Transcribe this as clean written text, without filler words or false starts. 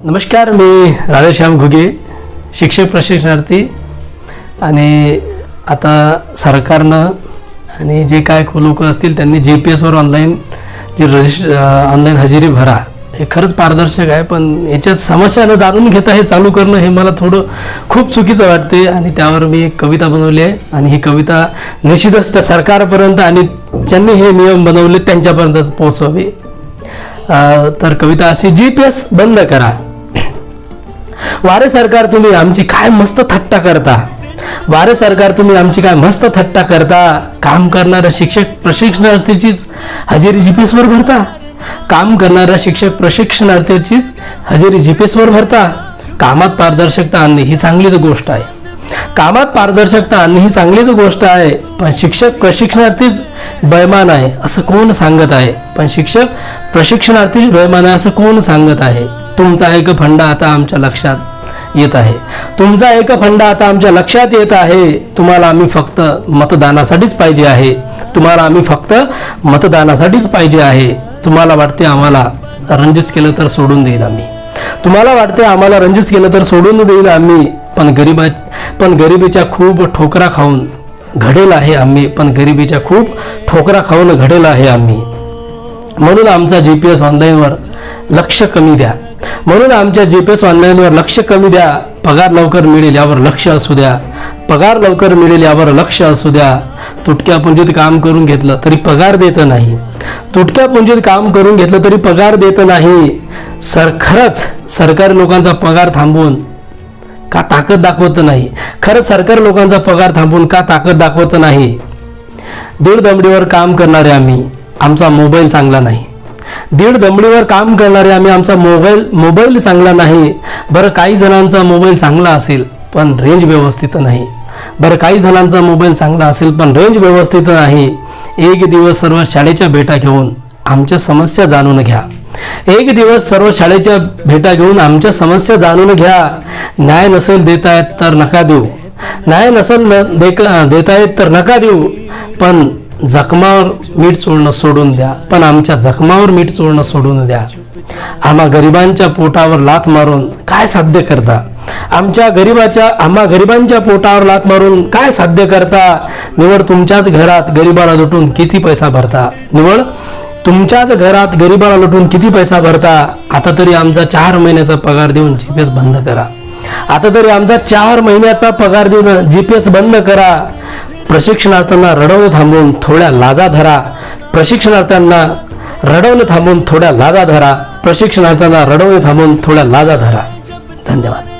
नमस्कार, मी राधेश्याम घुगे, शिक्षक प्रशिक्षणार्थी. आणि आता सरकारनं आणि जे काय लोक असतील त्यांनी GPS वर ऑनलाईन ऑनलाईन हजेरी भरा, हे खरंच पारदर्शक आहे. पण याच्यात समस्या न जाणून घेता हे चालू करणं हे मला थोडं खूप चुकीचं वाटते. आणि त्यावर मी एक कविता बनवली आहे आणि ही कविता निश्चितच त्या सरकारपर्यंत आणि ज्यांनी हे नियम बनवले त्यांच्यापर्यंत पोहोचवावी. तर कविता अशी: GPS बंद करा. वारे सरकार तुम्ही आमची काय मस्त थट्टा करता. वारे सरकार तुम्ही आमची काय मस्त थट्टा करता. काम करणाऱ्या शिक्षक प्रशिक्षणार्थीचीच हजेरी GPS वर भरता. काम करणाऱ्या शिक्षक प्रशिक्षणार्थीचीच हजेरी GPS वर भरता. कामात पारदर्शकता आणणे ही चांगलीच गोष्ट आहे. कामात पारदर्शकता आणणे ही चांगलीच गोष्ट आहे. पण शिक्षक प्रशिक्षणार्थीच बेईमान आहे असं कोण सांगत आहे. पण शिक्षक प्रशिक्षणार्थीच बेईमान आहे असं कोण सांगत आहे. तुमचा एक फंडा आता आमच्या लक्षात येत आहे. तुमचा एक फंडा आता आमच्या लक्षात येत आहे. तुम्हाला आम्ही फक्त मतदानासाठीच पाहिजे आहे. तुम्हाला आम्ही फक्त मतदानासाठीच पाहिजे आहे. तुम्हाला वाटते आम्हाला रंजित केलं तर सोडून देईल आम्ही. तुम्हाला वाटते आम्हाला रंजित केलं तर सोडून देईल आम्ही. पण गरिबीच्या खूप ठोकरा खाऊन घडेल आहे आम्ही. पण गरिबीच्या खूप ठोकरा खाऊन घडेल आहे आम्ही. म्हणून आमचा GPS ऑनलाईनवर लक्ष कमी द्या. म्हणून आमच्या GPS ऑनलाईनवर लक्ष कमी द्या. पगार लवकर मिळेल यावर लक्ष असू द्या. पगार लवकर मिळेल यावर लक्ष असू द्या. तुटक्या पुंजीत काम करून घेतलं तरी पगार देत नाही. तुटक्या पुंजीत काम करून घेतलं तरी पगार देत नाही. खरंच सरकारी लोकांचा पगार थांबवून का ताकद दाखवत नाही. खरंच सरकारी लोकांचा पगार थांबवून का ताकद दाखवत नाही. दीड दमडीवर काम करणारे आम्ही, आमचा मोबाईल चांगला नाही. दीड दमडीवर काम करणारे आम्ही, आमचा मोबाईल चांगला नाही. बरं, काही जणांचा मोबाईल चांगला असेल पण रेंज व्यवस्थित नाही. बरं, काही जणांचा मोबाईल चांगला असेल पण रेंज व्यवस्थित नाही. एक दिवस सर्व शाळेच्या भेटा घेऊन आमच्या समस्या जाणून घ्या. एक दिवस सर्व शाळेच्या भेटा घेऊन आमच्या समस्या जाणून घ्या. न्याय नसेल देता येत तर नका देऊ. न्याय नसेल देता येत तर नका देऊ. पण जखमावर मीठ चोळणं सोडून द्या. पण आमच्या जखमावर मीठ चोळणं सोडून द्या. आम्हा गरिबांच्या पोटावर लाथ मारून काय साध्य करता. आम्हा गरिबांच्या पोटावर लाथ मारून काय साध्य करता. निवड तुमच्याच घरात गरिबाला लुटून किती पैसा भरता. निवड तुमच्याच घरात गरिबाला लुटून किती पैसा भरता. आता तरी आमचा 4 महिन्याचा पगार देऊन GPS बंद करा. आता तरी आमचा 4 महिन्याचा पगार देऊन GPS बंद करा. प्रशिक्षणार्थ्यांना रडवणं थांबवून थोड्या लाजा धरा. प्रशिक्षणार्थ्यांना रडवणं थांबवून थोड्या लाजा धरा. प्रशिक्षणार्थ्यांना रडवणं थांबवून थोड्या लाजा धरा. धन्यवाद.